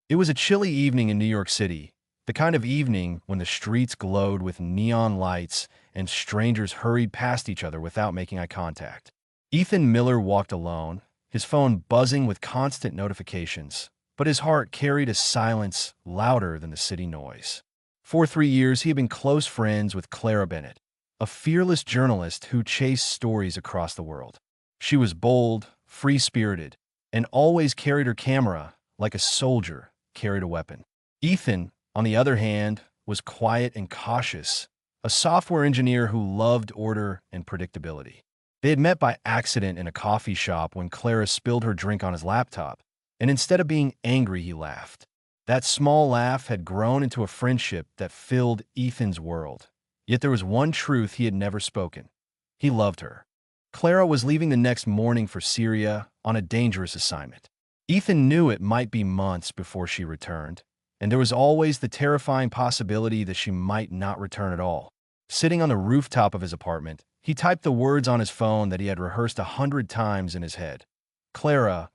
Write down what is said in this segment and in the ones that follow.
It was a chilly evening in New York City, the kind of evening when the streets glowed with neon lights and strangers hurried past each other without making eye contact. Ethan Miller walked alone, his phone buzzing with constant notifications, but his heart carried a silence louder than the city noise. For 3 years, he had been close friends with Clara Bennett, a fearless journalist who chased stories across the world. She was bold, free-spirited, and always carried her camera like a soldier carried a weapon. Ethan, on the other hand, was quiet and cautious, a software engineer who loved order and predictability. They had met by accident in a coffee shop when Clara spilled her drink on his laptop, and instead of being angry, he laughed. That small laugh had grown into a friendship that filled Ethan's world. Yet there was one truth he had never spoken. He loved her. Clara was leaving the next morning for Syria on a dangerous assignment. Ethan knew it might be months before she returned, and there was always the terrifying possibility that she might not return at all. Sitting on the rooftop of his apartment, he typed the words on his phone that he had rehearsed 100 times in his head. Clara,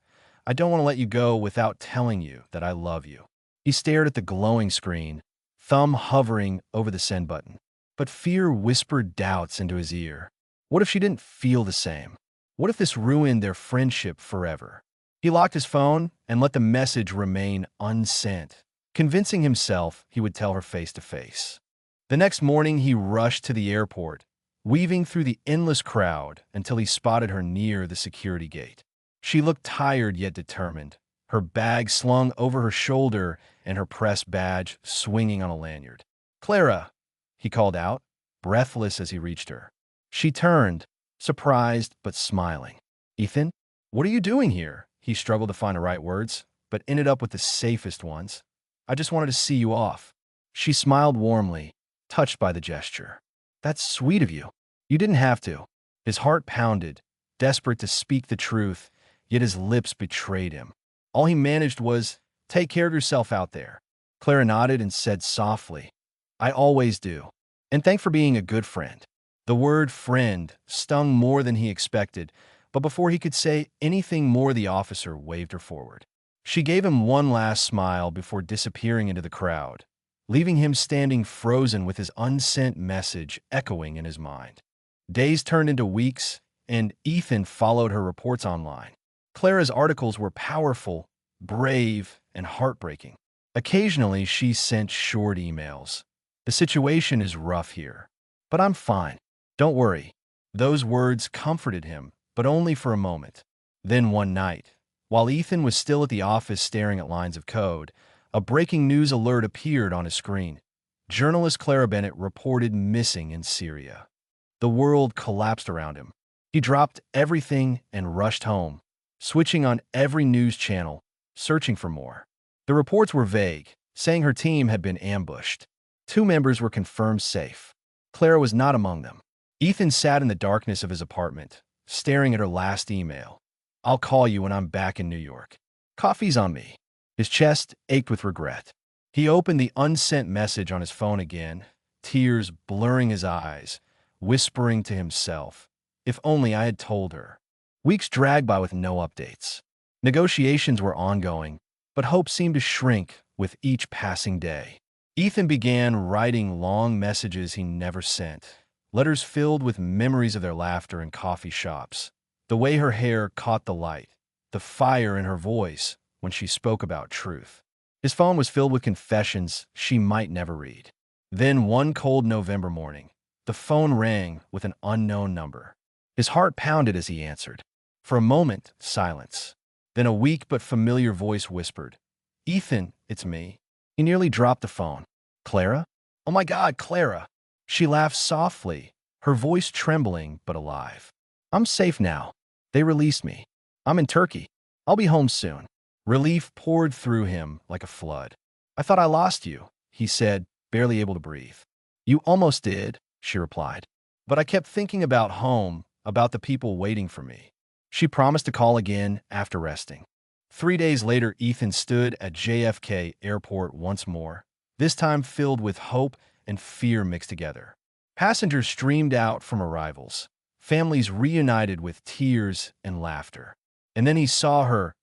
I don't want to let you go without telling you that I love you. He stared at the glowing screen, thumb hovering over the send button. But fear whispered doubts into his ear. What if she didn't feel the same? What if this ruined their friendship forever? He locked his phone and let the message remain unsent, convincing himself he would tell her face to face. The next morning, he rushed to the airport, weaving through the endless crowd until he spotted her near the security gate. She looked tired yet determined, her bag slung over her shoulder and her press badge swinging on a lanyard. "Clara," he called out, breathless as he reached her. She turned, surprised but smiling. "Ethan, what are you doing here?" He struggled to find the right words, but ended up with the safest ones. "I just wanted to see you off." She smiled warmly, touched by the gesture. "That's sweet of you. You didn't have to." His heart pounded, desperate to speak the truth, yet his lips betrayed him. All he managed was, "Take care of yourself out there." Clara nodded and said softly, "I always do. And thanks for being a good friend." The word friend stung more than he expected, but before he could say anything more, the officer waved her forward. She gave him one last smile before disappearing into the crowd, leaving him standing frozen with his unsent message echoing in his mind. Days turned into weeks, and Ethan followed her reports online. Clara's articles were powerful, brave, and heartbreaking. Occasionally, she sent short emails. "The situation is rough here, but I'm fine. Don't worry." Those words comforted him, but only for a moment. Then one night, while Ethan was still at the office staring at lines of code, a breaking news alert appeared on his screen. Journalist Clara Bennett reported missing in Syria. The world collapsed around him. He dropped everything and rushed home, switching on every news channel, searching for more. The reports were vague, saying her team had been ambushed. 2 members were confirmed safe. Clara was not among them. Ethan sat in the darkness of his apartment, staring at her last email. "I'll call you when I'm back in New York. Coffee's on me." His chest ached with regret. He opened the unsent message on his phone again, tears blurring his eyes, whispering to himself, "If only I had told her." Weeks dragged by with no updates. Negotiations were ongoing, but hope seemed to shrink with each passing day. Ethan began writing long messages he never sent, letters filled with memories of their laughter in coffee shops, the way her hair caught the light, the fire in her voice when she spoke about truth. His phone was filled with confessions she might never read. Then one cold November morning, the phone rang with an unknown number. His heart pounded as he answered. For a moment, silence. Then a weak but familiar voice whispered, "Ethan, it's me." He nearly dropped the phone. "Clara? Oh my God, Clara!" She laughed softly, her voice trembling but alive. "I'm safe now. They released me. I'm in Turkey. I'll be home soon." Relief poured through him like a flood. "I thought I lost you," he said, barely able to breathe. "You almost did," she replied. "But I kept thinking about home, about the people waiting for me." She promised to call again after resting. 3 days later, Ethan stood at JFK Airport once more, this time filled with hope and fear mixed together. Passengers streamed out from arrivals, families reunited with tears and laughter. And then he saw her,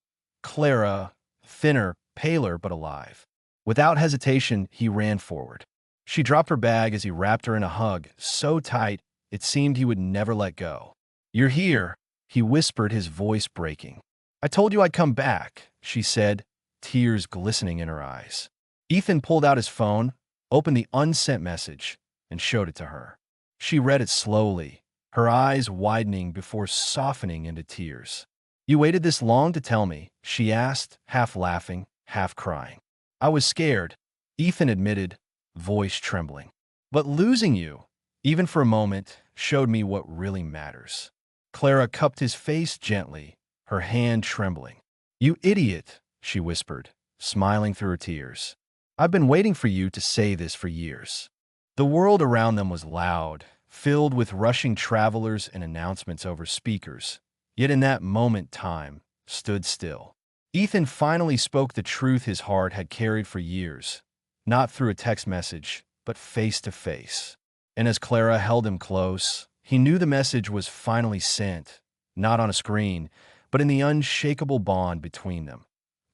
Clara, thinner, paler but alive. Without hesitation, he ran forward. She dropped her bag as he wrapped her in a hug, so tight it seemed he would never let go. "You're here," he whispered, his voice breaking. "I told you I'd come back," she said, tears glistening in her eyes. Ethan pulled out his phone, opened the unsent message, and showed it to her. She read it slowly, her eyes widening before softening into tears. "You waited this long to tell me?" she asked, half laughing, half crying. "I was scared," Ethan admitted, voice trembling. "But losing you, even for a moment, showed me what really matters." Clara cupped his face gently, her hand trembling. "You idiot," she whispered, smiling through her tears. "I've been waiting for you to say this for years." The world around them was loud, filled with rushing travelers and announcements over speakers. Yet in that moment time stood still. Ethan finally spoke the truth his heart had carried for years, not through a text message, but face to face. And as Clara held him close, he knew the message was finally sent, not on a screen, but in the unshakable bond between them.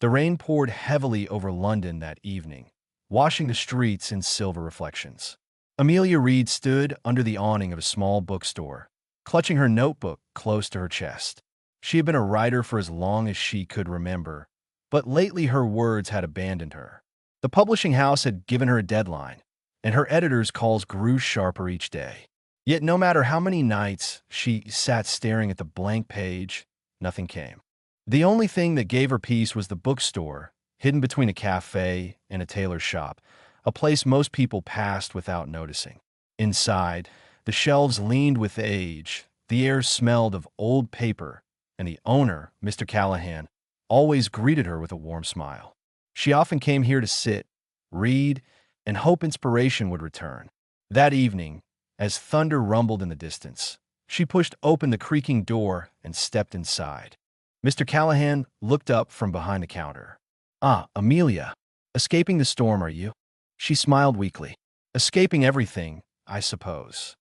The rain poured heavily over London that evening, washing the streets in silver reflections. Amelia Reed stood under the awning of a small bookstore, clutching her notebook close to her chest. She had been a writer for as long as she could remember, but lately her words had abandoned her. The publishing house had given her a deadline, and her editor's calls grew sharper each day. Yet no matter how many nights she sat staring at the blank page, nothing came. The only thing that gave her peace was the bookstore, hidden between a cafe and a tailor's shop, a place most people passed without noticing. Inside, the shelves leaned with age, the air smelled of old paper, and the owner, Mr. Callahan, always greeted her with a warm smile. She often came here to sit, read, and hope inspiration would return. That evening, as thunder rumbled in the distance, she pushed open the creaking door and stepped inside. Mr. Callahan looked up from behind the counter. "Ah, Amelia. Escaping the storm, are you?" She smiled weakly. "Escaping everything, I suppose."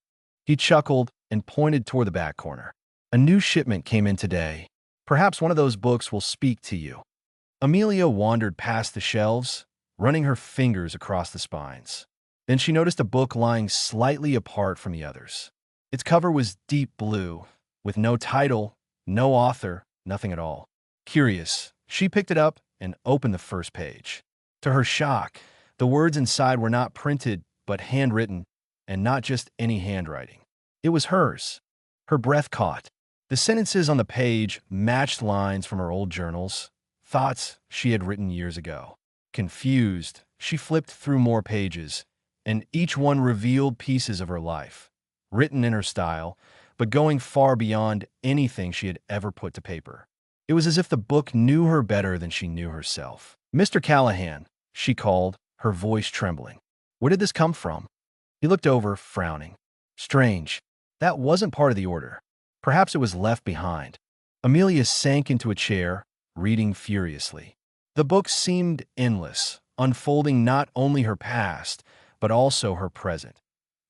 He chuckled and pointed toward the back corner. "A new shipment came in today. Perhaps one of those books will speak to you." Amelia wandered past the shelves, running her fingers across the spines. Then she noticed a book lying slightly apart from the others. Its cover was deep blue, with no title, no author, nothing at all. Curious, she picked it up and opened the first page. To her shock, the words inside were not printed, but handwritten, and not just any handwriting. It was hers. Her breath caught. The sentences on the page matched lines from her old journals, thoughts she had written years ago. Confused, she flipped through more pages, and each one revealed pieces of her life, written in her style, but going far beyond anything she had ever put to paper. It was as if the book knew her better than she knew herself. "Mr. Callahan," she called, her voice trembling. "Where did this come from?" He looked over, frowning. "Strange. That wasn't part of the order. Perhaps it was left behind." Amelia sank into a chair, reading furiously. The book seemed endless, unfolding not only her past, but also her present.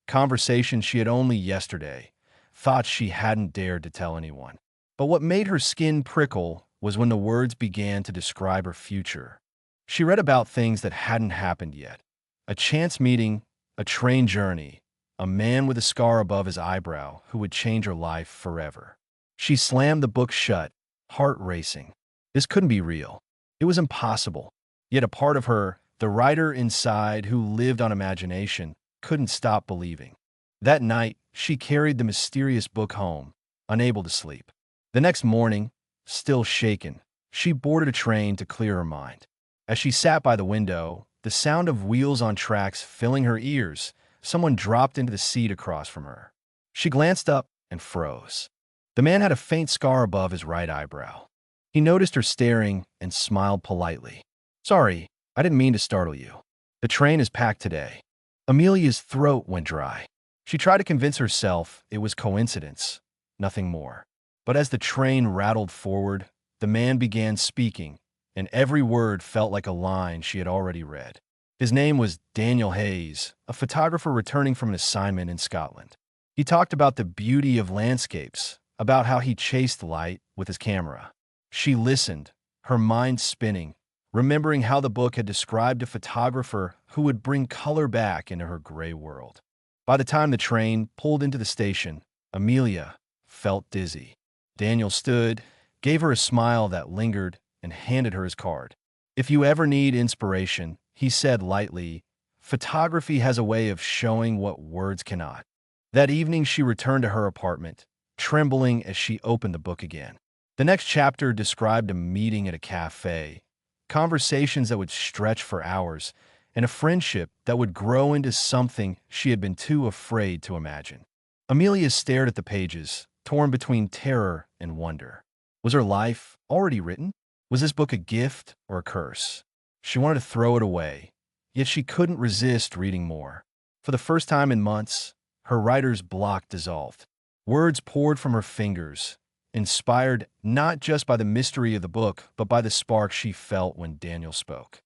Conversations she had only yesterday, thoughts she hadn't dared to tell anyone. But what made her skin prickle was when the words began to describe her future. She read about things that hadn't happened yet. A chance meeting, a train journey, a man with a scar above his eyebrow who would change her life forever. She slammed the book shut, heart racing. This couldn't be real. It was impossible. Yet a part of her, the writer inside who lived on imagination, couldn't stop believing. That night, she carried the mysterious book home, unable to sleep. The next morning, still shaken, she boarded a train to clear her mind. As she sat by the window, the sound of wheels on tracks filling her ears, someone dropped into the seat across from her. She glanced up and froze. The man had a faint scar above his right eyebrow. He noticed her staring and smiled politely. "Sorry, I didn't mean to startle you. The train is packed today." Amelia's throat went dry. She tried to convince herself it was coincidence, nothing more. But as the train rattled forward, the man began speaking, and every word felt like a line she had already read. His name was Daniel Hayes, a photographer returning from an assignment in Scotland. He talked about the beauty of landscapes, about how he chased light with his camera. She listened, her mind spinning, remembering how the book had described a photographer who would bring color back into her gray world. By the time the train pulled into the station, Amelia felt dizzy. Daniel stood, gave her a smile that lingered, and handed her his card. "If you ever need inspiration," he said lightly, "photography has a way of showing what words cannot." That evening, she returned to her apartment, trembling as she opened the book again. The next chapter described a meeting at a cafe, conversations that would stretch for hours, and a friendship that would grow into something she had been too afraid to imagine. Amelia stared at the pages, torn between terror and wonder. Was her life already written? Was this book a gift or a curse? She wanted to throw it away, yet she couldn't resist reading more. For the first time in months, her writer's block dissolved. Words poured from her fingers, inspired not just by the mystery of the book, but by the spark she felt when Daniel spoke.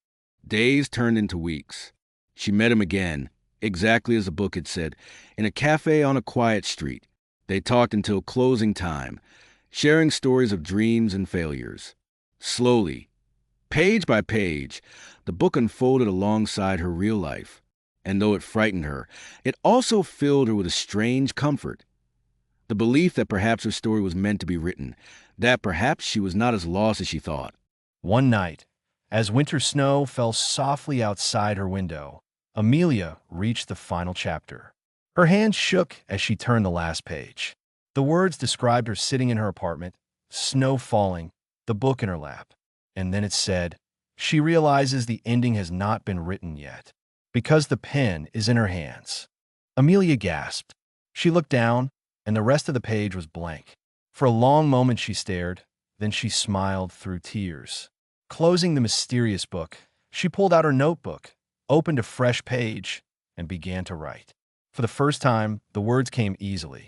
Days turned into weeks. She met him again, exactly as the book had said, in a cafe on a quiet street. They talked until closing time, sharing stories of dreams and failures. Slowly, page by page, the book unfolded alongside her real life. And though it frightened her, it also filled her with a strange comfort. The belief that perhaps her story was meant to be written, that perhaps she was not as lost as she thought. One night, as winter snow fell softly outside her window, Amelia reached the final chapter. Her hand shook as she turned the last page. The words described her sitting in her apartment, snow falling, the book in her lap. And then it said, "She realizes the ending has not been written yet, because the pen is in her hands." Amelia gasped. She looked down, and the rest of the page was blank. For a long moment she stared, then she smiled through tears. Closing the mysterious book, she pulled out her notebook, opened a fresh page, and began to write. For the first time, the words came easily.